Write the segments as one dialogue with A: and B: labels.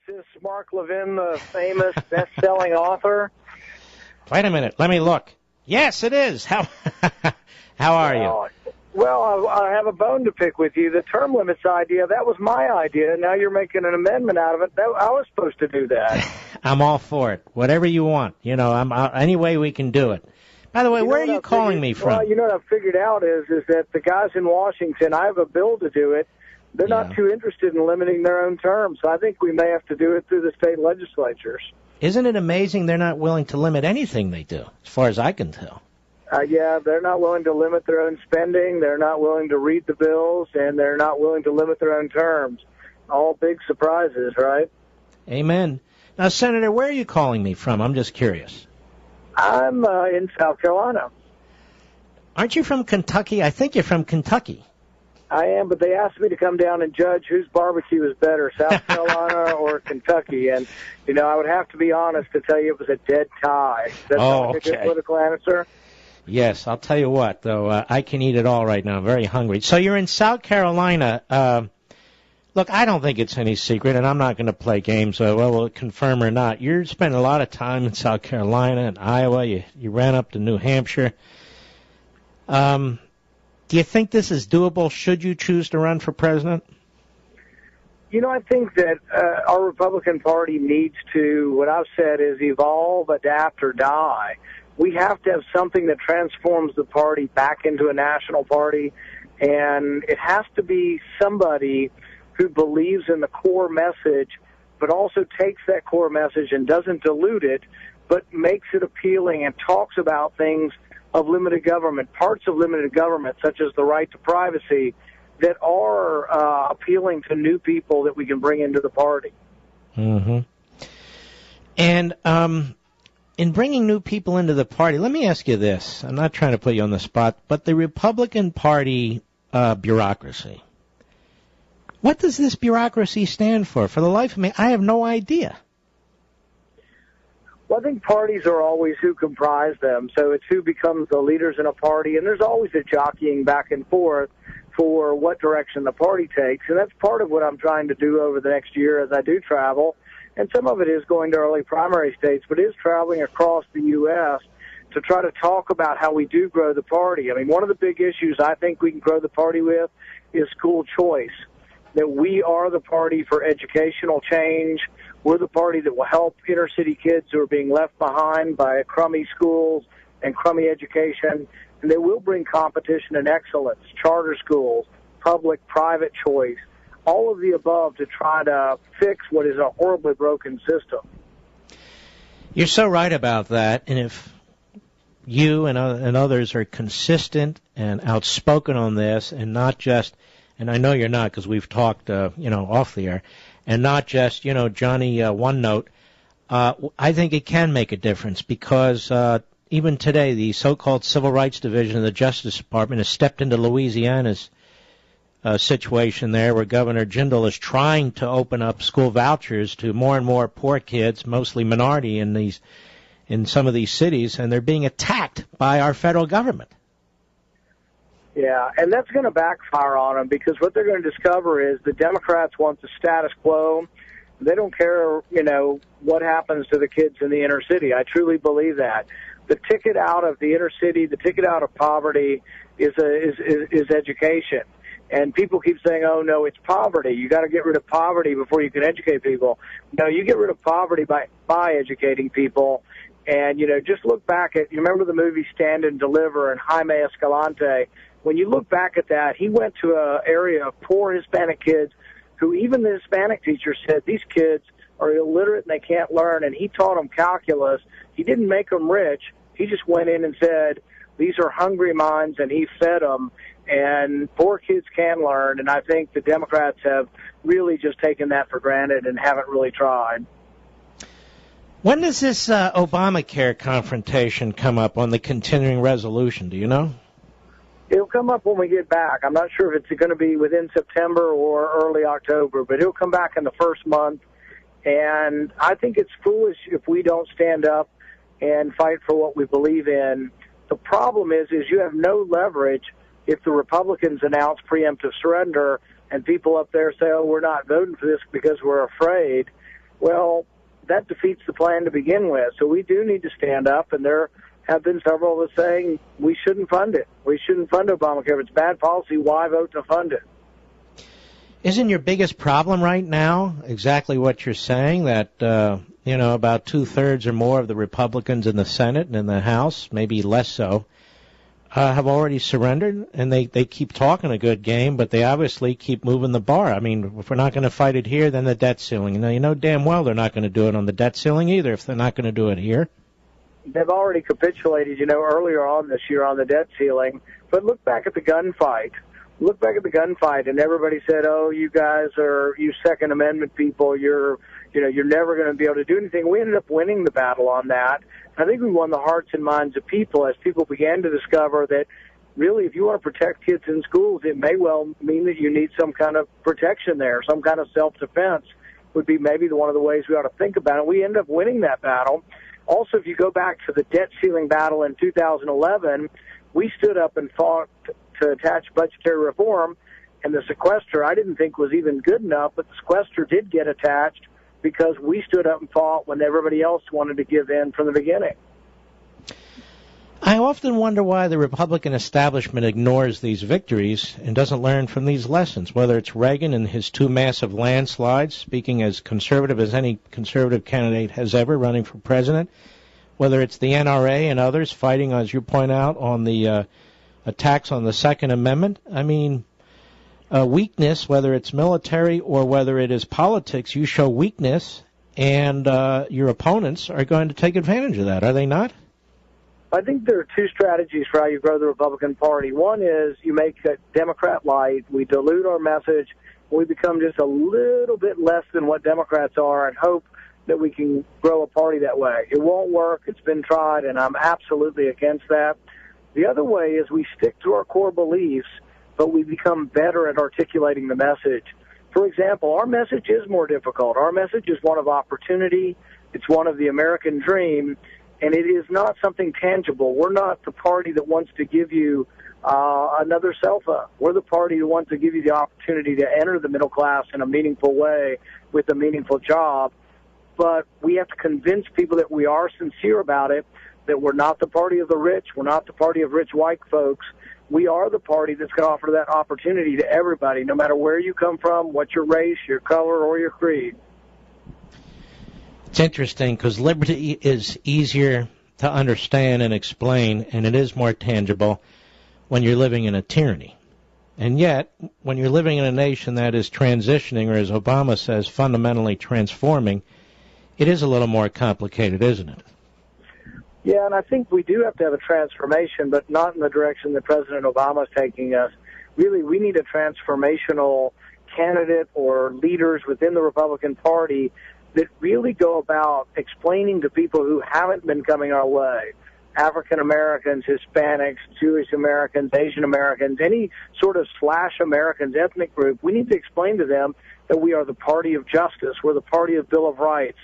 A: Is this Mark Levin, the famous best-selling author?
B: Wait a minute. Let me look. Yes, it is. How are you?
A: Well, I have a bone to pick with you. The term limits idea, that was my idea. Now you're making an amendment out of it. I was supposed to do that.
B: I'm all for it. Whatever you want. You know, any way we can do it. By the way, where are you calling me from?
A: Well, you know what I've figured out is that the guys in Washington, I have a bill to do it. They're not too interested in limiting their own terms. So I think we may have to do it through the state legislatures.
B: Isn't it amazing they're not willing to limit anything they do, as far as I can tell?
A: Yeah, they're not willing to limit their own spending. They're not willing to read the bills, and they're not willing to limit their own terms. All big surprises, right?
B: Amen. Now, Senator, where are you calling me from? I'm just curious.
A: I'm in South Carolina.
B: Aren't you from Kentucky? I think you're from Kentucky.
A: I am, but they asked me to come down and judge whose barbecue is better, South Carolina or Kentucky. And, you know, I would have to be honest to tell you it was a dead tie. That's not a good political answer.
B: Yes, I'll tell you what, though, I can eat it all right now. I'm very hungry. So you're in South Carolina. Look, I don't think it's any secret, and I'm not going to play games, will it confirm or not. You're spending a lot of time in South Carolina and Iowa. You ran up to New Hampshire. Do you think this is doable should you choose to run for president?
A: You know, I think that our Republican Party needs to, what I've said is evolve, adapt, or die. We have to have something that transforms the party back into a national party, and it has to be somebody who believes in the core message, but also takes that core message and doesn't dilute it, but makes it appealing and talks about things of limited government, parts of limited government, such as the right to privacy, that are appealing to new people that we can bring into the party.
B: Mm-hmm. And in bringing new people into the party, let me ask you this. I'm not trying to put you on the spot, but the Republican Party bureaucracy, what does this bureaucracy stand for? For the life of me, I have no idea.
A: Well, I think parties are always who comprise them, so it's who becomes the leaders in a party, and there's always a jockeying back and forth for what direction the party takes, and that's part of what I'm trying to do over the next year as I do travel, and some of it is going to early primary states, but is traveling across the U.S. to try to talk about how we do grow the party. I mean, one of the big issues I think we can grow the party with is school choice, that we are the party for educational change. We're the party that will help inner-city kids who are being left behind by crummy schools and crummy education, and they will bring competition and excellence, charter schools, public, private choice, all of the above to try to fix what is a horribly broken system.
B: You're so right about that, and if you and others are consistent and outspoken on this and not just, and I know you're not because we've talked, off the air, and not just, Johnny one note, I think it can make a difference because even today the so-called Civil Rights Division of the Justice Department has stepped into Louisiana's situation there where Governor Jindal is trying to open up school vouchers to more and more poor kids, mostly minority in some of these cities, and they're being attacked by our federal government.
A: Yeah, and that's going to backfire on them because what they're going to discover is the Democrats want the status quo. They don't care, what happens to the kids in the inner city. I truly believe that. The ticket out of the inner city, the ticket out of poverty is education. And people keep saying, oh, no, it's poverty. You got to get rid of poverty before you can educate people. No, you get rid of poverty by educating people. And, just look back at, you remember the movie Stand and Deliver and Jaime Escalante? When you look back at that, he went to an area of poor Hispanic kids who even the Hispanic teacher said, these kids are illiterate and they can't learn, and he taught them calculus. He didn't make them rich. He just went in and said, these are hungry minds, and he fed them, and poor kids can learn, and I think the Democrats have really just taken that for granted and haven't really tried.
B: When does this Obamacare confrontation come up on the continuing resolution? Do you know?
A: It'll come up when we get back. I'm not sure if it's going to be within September or early October, but it'll come back in the first month. And I think it's foolish if we don't stand up and fight for what we believe in. The problem is you have no leverage if the Republicans announce preemptive surrender and people up there say, oh, we're not voting for this because we're afraid. Well, that defeats the plan to begin with. So we do need to stand up, and there have been several of us saying we shouldn't fund it. We shouldn't fund Obamacare. If it's bad policy, why vote to fund it?
B: Isn't your biggest problem right now exactly what you're saying, that, about two-thirds or more of the Republicans in the Senate and in the House, maybe less so, have already surrendered, and they keep talking a good game, but they obviously keep moving the bar. I mean, if we're not going to fight it here, then the debt ceiling. Now, you know damn well they're not going to do it on the debt ceiling either if they're not going to do it here.
A: They've already capitulated, earlier on this year on the debt ceiling. But look back at the gunfight. Look back at the gunfight, and everybody said, "Oh, you guys are you Second Amendment people. You're never going to be able to do anything." We ended up winning the battle on that. I think we won the hearts and minds of people as people began to discover that really, if you want to protect kids in schools, it may well mean that you need some kind of protection there, some kind of self-defense would be maybe one of the ways we ought to think about it. We ended up winning that battle. Also, if you go back to the debt ceiling battle in 2011, we stood up and fought to attach budgetary reform, and the sequester I didn't think was even good enough, but the sequester did get attached because we stood up and fought when everybody else wanted to give in from the beginning.
B: I often wonder why the Republican establishment ignores these victories and doesn't learn from these lessons, whether it's Reagan and his two massive landslides, speaking as conservative as any conservative candidate has ever running for president, whether it's the NRA and others fighting, as you point out, on the attacks on the Second Amendment. I mean, weakness, whether it's military or whether it is politics, you show weakness, and your opponents are going to take advantage of that, are they not?
A: I think there are two strategies for how you grow the Republican Party. One is you make it Democrat light, we dilute our message, we become just a little bit less than what Democrats are, and hope that we can grow a party that way. It won't work. It's been tried, and I'm absolutely against that. The other way is we stick to our core beliefs, but we become better at articulating the message. For example, our message is more difficult. Our message is one of opportunity. It's one of the American dream, and it is not something tangible. We're not the party that wants to give you another cell phone. We're the party that wants to give you the opportunity to enter the middle class in a meaningful way with a meaningful job. But we have to convince people that we are sincere about it, that we're not the party of the rich. We're not the party of rich white folks. We are the party that's going to offer that opportunity to everybody, no matter where you come from, what your race, your color, or your creed.
B: It's interesting because liberty is easier to understand and explain, and it is more tangible when you're living in a tyranny. And yet, when you're living in a nation that is transitioning, or as Obama says, fundamentally transforming, it is a little more complicated, isn't it?
A: Yeah, and I think we do have to have a transformation, but not in the direction that President Obama is taking us. Really, we need a transformational candidate or leaders within the Republican Party that really go about explaining to people who haven't been coming our way, African Americans, Hispanics, Jewish Americans, Asian Americans, any sort of slash Americans ethnic group, we need to explain to them that we are the party of justice. We're the party of Bill of Rights.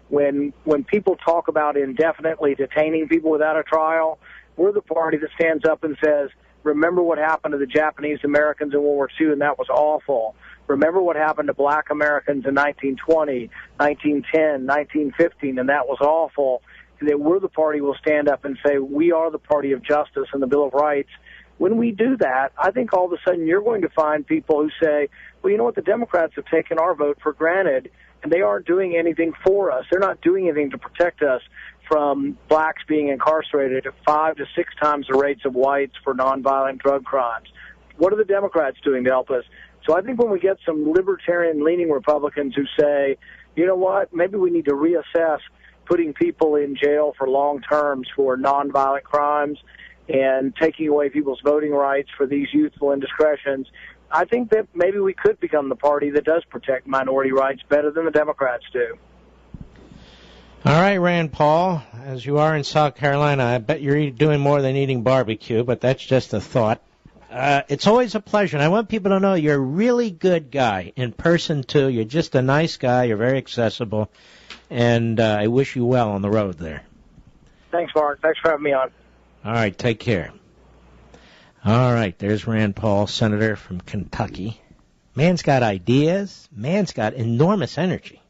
A: When people talk about indefinitely detaining people without a trial, we're the party that stands up and says, remember what happened to the Japanese Americans in World War II, and that was awful. Remember what happened to black Americans in 1920, 1910, 1915, and that was awful. And that we're the party who will stand up and say, we are the party of justice and the Bill of Rights. When we do that, I think all of a sudden you're going to find people who say, well, you know what, the Democrats have taken our vote for granted, and they aren't doing anything for us. They're not doing anything to protect us from blacks being incarcerated at 5 to 6 times the rates of whites for nonviolent drug crimes. What are the Democrats doing to help us? So I think when we get some libertarian-leaning Republicans who say, you know what, maybe we need to reassess putting people in jail for long terms for nonviolent crimes and taking away people's voting rights for these youthful indiscretions, I think that maybe we could become the party that does protect minority rights better than the Democrats do.
B: All right, Rand Paul, as you are in South Carolina, I bet you're doing more than eating barbecue, but that's just a thought. It's always a pleasure, and I want people to know you're a really good guy in person, too. You're just a nice guy. You're very accessible, and I wish you well on the road there.
A: Thanks, Mark. Thanks for having me on.
B: All right, take care. All right, there's Rand Paul, senator from Kentucky. Man's got ideas. Man's got enormous energy.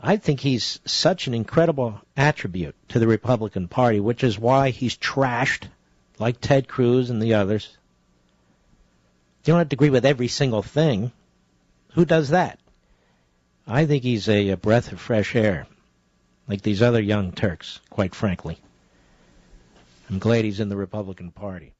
B: I think he's such an incredible attribute to the Republican Party, which is why he's trashed, like Ted Cruz and the others. You don't have to agree with every single thing. Who does that? I think he's a breath of fresh air, like these other young Turks, quite frankly. I'm glad he's in the Republican Party.